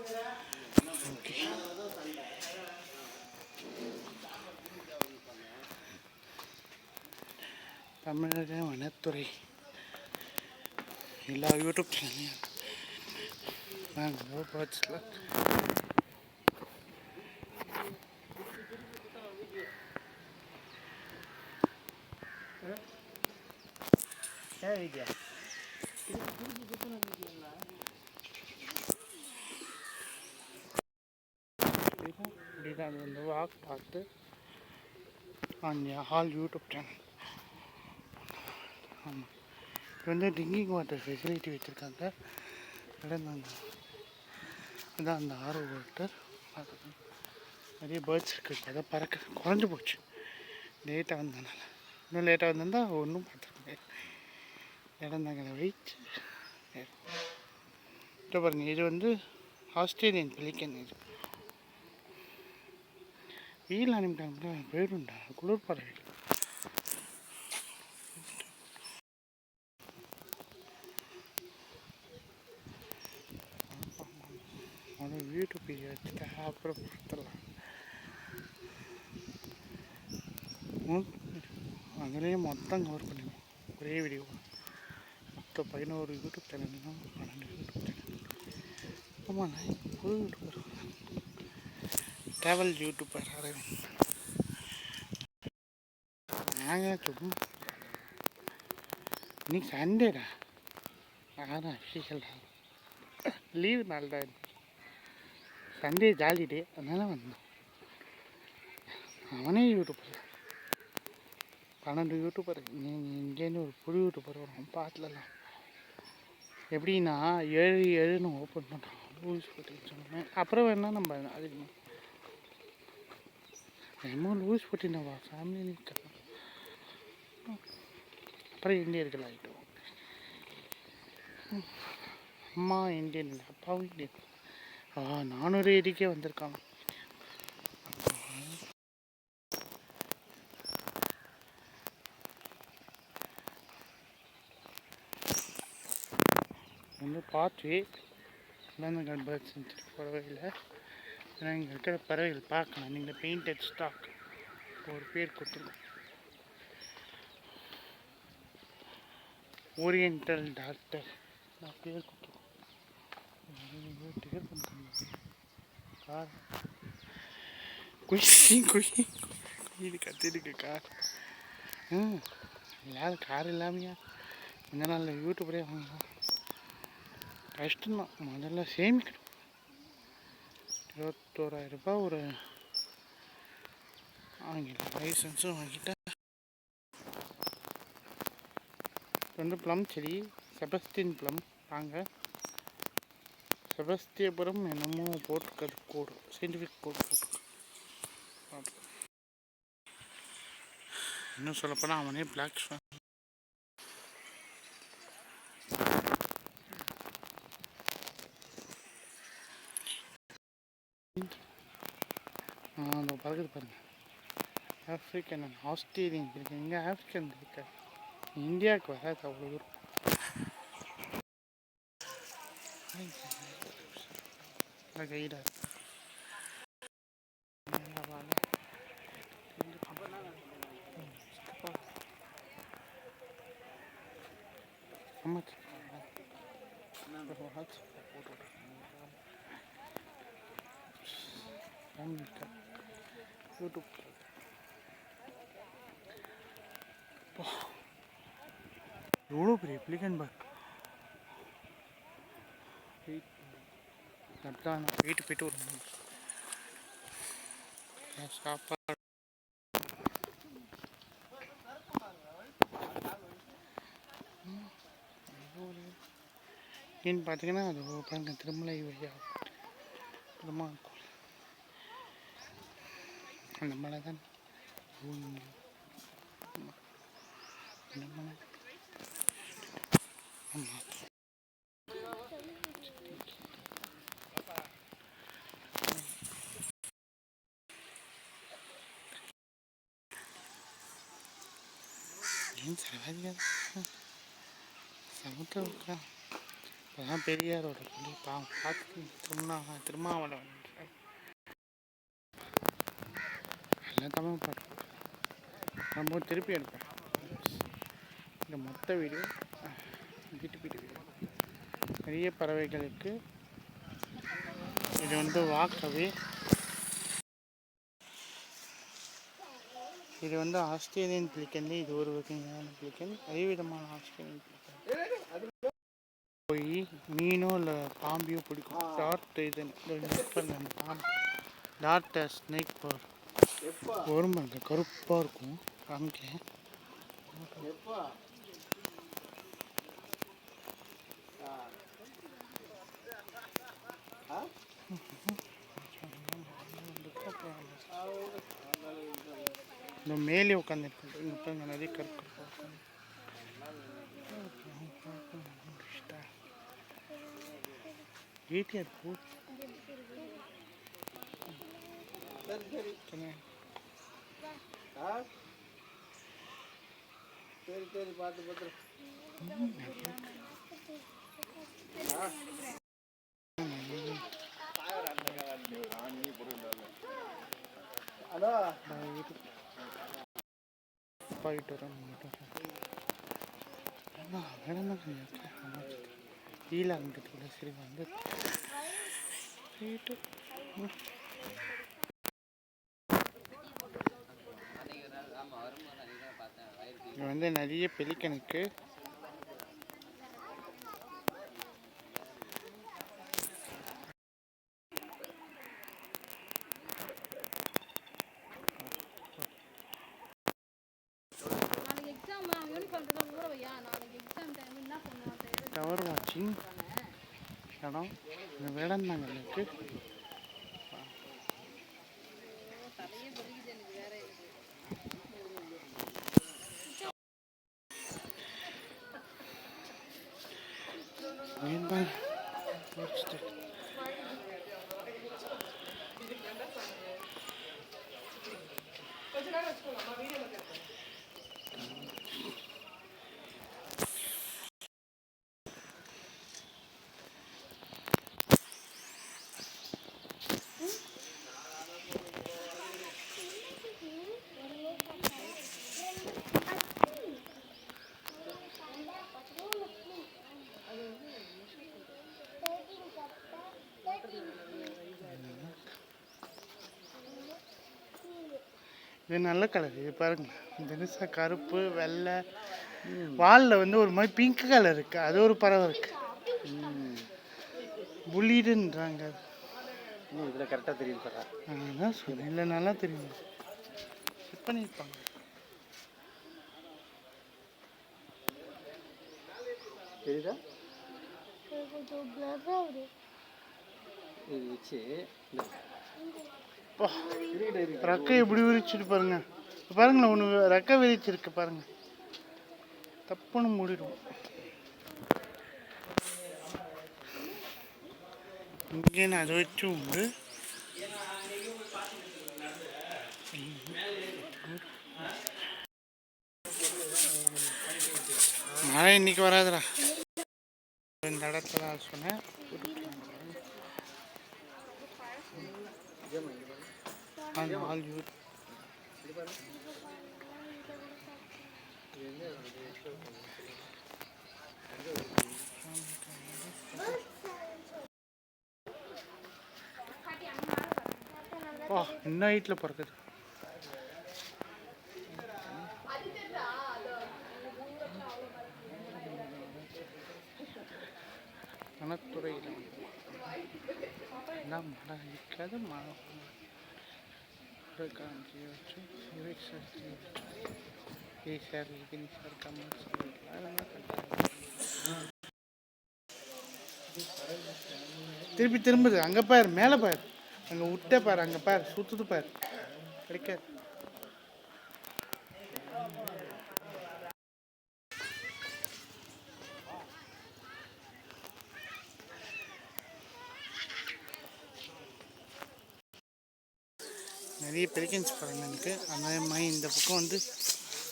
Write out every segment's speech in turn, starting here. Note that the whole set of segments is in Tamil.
ஓகே, தமிழக வனத்துறை எல்லா யூடியூப் சேனல்லையும் நாங்கள் பேர்ட்ஸில் இப்படிதான் அந்த வாக் பார்த்து ஆல் யூடியூப் சேனல். ஆமாம், இப்போ வந்து ட்ரிங்கிங் வாட்டர் ஃபெசிலிட்டி வச்சுருக்காங்க. இடந்தாங்க அதான் அந்த ஆர்வ வாட்டர். நிறைய பேர்ட்ஸ் இருக்குது. அதை பறக்க குறைஞ்சி போச்சு லேட்டாக வந்ததுனால. இன்னும் லேட்டாக வந்திருந்தால் ஒன்றும் பார்த்துருக்கேன். இடந்தாங்களை வெயிட் இப்போ பாருங்கள், இது வந்து ஆஸ்திரேலியன் பெலிக்கன். இது வெயில் அனுப்பிட்டாங்க போயிடும்டா, குளிர் பறவை. அவனை யூடியூப் வீடியோ வச்சுட்டு அப்புறம் பார்த்துடலாம். அதுலேயும் மொத்தம் கவர் பண்ணிடுவோம் ஒரே வீடியோ. மொத்தம் 11 யூடியூப் சேனல், 12 யூடியூப் சேனல். ஆமாண்ணா, புது யூடியூபர், ட்ராவல் யூடியூபர் அரவிந்த். நாங்கள் சும்மா இன்னைக்கு சண்டேடா, யாரும் அஃபிஷியல் லீவு நாள் தான். சண்டே ஜாலி டே, அதனால வந்தோம். அவனே யூடியூபர், 12 யூடியூபர். இங்கேருந்து ஒரு புது யூடியூபர் வரும் பாட்டிலலாம். எப்படின்னா 7 ஓப்பன் பண்ணுறோம் லூஸ் போட்டின்னு சொன்னேன். அப்புறம் வேணால் நம்ம அதிகமாக என்னமோ லூஸ் போட்டினவா ஃபேமிலி நிற்கலாம். அப்புறம் இந்தியர்கள் ஆகிட்டோம். அம்மா இந்தியன் இல்லை, அப்பாவும் இந்தியன். 400 ஏடிக்கே வந்திருக்காங்க. வந்து பார்த்து இளந்தங்கள் பேர்ட்ஸ் பறவையில் ஏன்னா இங்கே இருக்கிற பறவைகள் பார்க்கலாம். நீங்கள் பெயிண்டட் ஸ்டாக் ஒரு பேர் கொடுத்துருக்கோம், ஓரியன்டல் டாக்டர் பேர் கொடுத்துருக்கோம். டிக்கெட் பண்ணுறாங்க கார் இது கத்திருக்கு கார். எல்லாரும் கார் இல்லாமையா இந்த நாளில் யூடியூபரே வாங்கலாம். கஷ்டம்தான், முதல்ல சேமிக்கணும். 21,000 ரூபாய் ஒரு ஆங்கில லைசன்ஸும் வாங்கிட்டேன். வந்து ப்ளம் செடி, செபஸ்டின் ப்ளம் வாங்க. செபஸ்தியபுரம் என்னமோ போட்டிருக்கிறது கோடு, சயின்டிஃபிக் கோடு போட்டிருக்கு. இன்னும் சொல்லப்போனால் அவனே பிளாக் ஸ்வான். அந்த பறக்குது பாருங்க, ஆஃப்ரிக்கன் அண்ட் ஆஸ்திரேலியன் இருக்கு. இங்கே ஆஃப்ரிக்கன் இருக்க இந்தியாவுக்கு வராது அவ்வளோ தூரம். கைடாக யூடியூப் எவ்வளோ பெரிய பிளிகன் பார். அப்படிதான் போயிட்டு ஒரு சாப்பாடு ஏன்னு பார்த்தீங்கன்னா அது பாருங்க, திருமலை வழியாக திருமலை அந்த மலை தான். அந்த மலை ஆமாம். ஏன் சரவாதிக்காத சமுத்திரம் அதான் பெரியாரோட பள்ளி பார்த்து திருமாவளவன் எல்லாம் தமிழ் பாட்டு நம்ம திருப்பி எடுப்பேன். இந்த மொத்த வீடியோ வீட்டு வீடியோ நிறைய பறவைகளுக்கு இது வந்து வாக்கவே. இது வந்து ஆஸ்திரேலியன் பிளிக்கன். இது ஒரு வகையான பிளிக்கன். அதே விதமான ஆஸ்திரேலியன் பிளிக்கன் போய் மீனோ இல்லை பாம்பியோ பிடிக்கும். டாட் ஸ்னேக் வரும் பாருங்க, கருப்பாக இருக்கும். அங்கே இந்த மேலே உட்காந்துருக்கு. இப்போ நிறைய கருக்கு வீட்டில் இருக்கு. சரி சரி பார்த்து பார்த்து. போயிட்டு வரோம். கீழே இருந்துட்டு சரி வந்து போயிட்டு இங்கே வந்து நிறைய பெலிக்கனுக்கு டவர் வாட்சிங் இடம் இந்த வேடந்தாங்களுக்கு இது நல்ல கலர். இது பாருங்க, தினசா கருப்பு வெள்ளை வாலில் வந்து ஒரு மாதிரி பிங்க் கலர் இருக்கு. அது ஒரு பறவை இருக்கு, புலிடுன்றாங்க. இதில் கரெக்டாக தெரியும் சார். அதான் சொன்னேன், இல்லை நல்லா தெரியும். செட் பண்ணியிருப்பாங்க. தெரியுதா? ரெக்கை எப்படி விரிச்சிட்டு பாருங்க. பாருங்களேன், ஒன்று ரெக்கை விரிச்சிருக்கு பாருங்க. தப்புன்னு மூடிடும். இங்கே நான் அதை வச்சு உண்டு. மழை இன்னைக்கு வராதுடா. இந்த இடத்துல சொன்னேன். என்ன ஹைட்டில் பிறக்குது. வனத்துறையில் எல்லாம் மழை இருக்காது. மழை காஞ்சி வச்சு திருப்பி திரும்புது. அங்கே பாரு, மேலே பாரு, அங்கே விட்ட பாரு, அங்கே பாரு, சுற்றுது பாரு, கிடைக்காது. நிறைய பெலிகன்ஸ் பாருங்க எனக்கு. அதே மாதிரி இந்த பக்கம் வந்து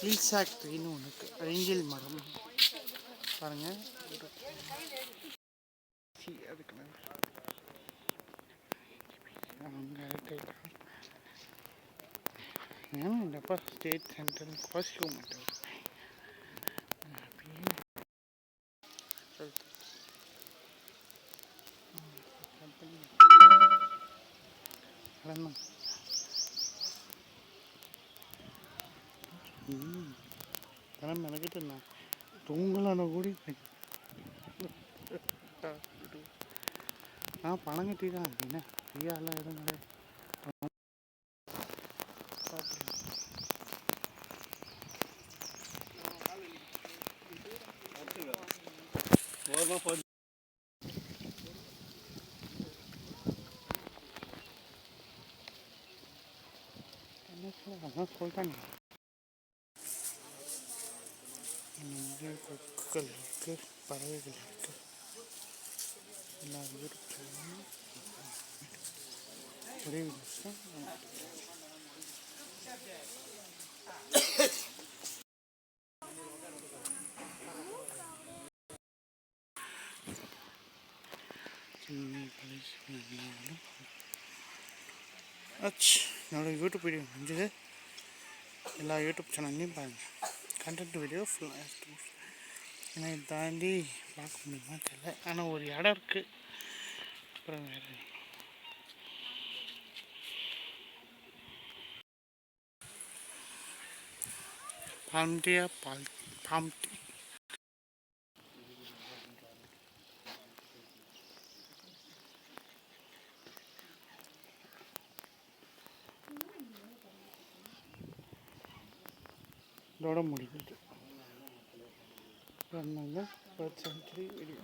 ஹில்சாக் ட்ரீன்னு ஒன்று இருக்குது. ஏஞ்சல் மரம் பாருங்கள். சி அதுக்கு அங்கே ஏன்னா இந்தப்பா ஸ்டேட் சென்ட்ரல் வாசிக்க மாட்டேன் ஆனால் மெனக்கிட்டு நான் தூங்கலான கூடி பணம் கட்டி தான் என்ன ஃப்ரீயாலாம் எதுவும் கிடையாது அதான் சொல்லிட்டாங்க இங்கே கொக்குகள் இருக்கு பறவைகள் இருக்கு எல்லா ஊருக்கும் ஒரே விஷயம் என்னோட யூடியூப் வீடியோ முடிஞ்சது எல்லா யூடியூப் சேனல்லையும் பாருங்கள் கண்டென்ட் வீடியோ ஃபுல்லாக ஏன்னா இதை தாண்டி பார்க்க முடியுமா தெரியல ஆனால் ஒரு இடம் இருக்குது அப்புறம் வேறு பாம்டியா பாம்டி இதோட முடியுது பேர்ட் சென்ச்சுரி வீடியோ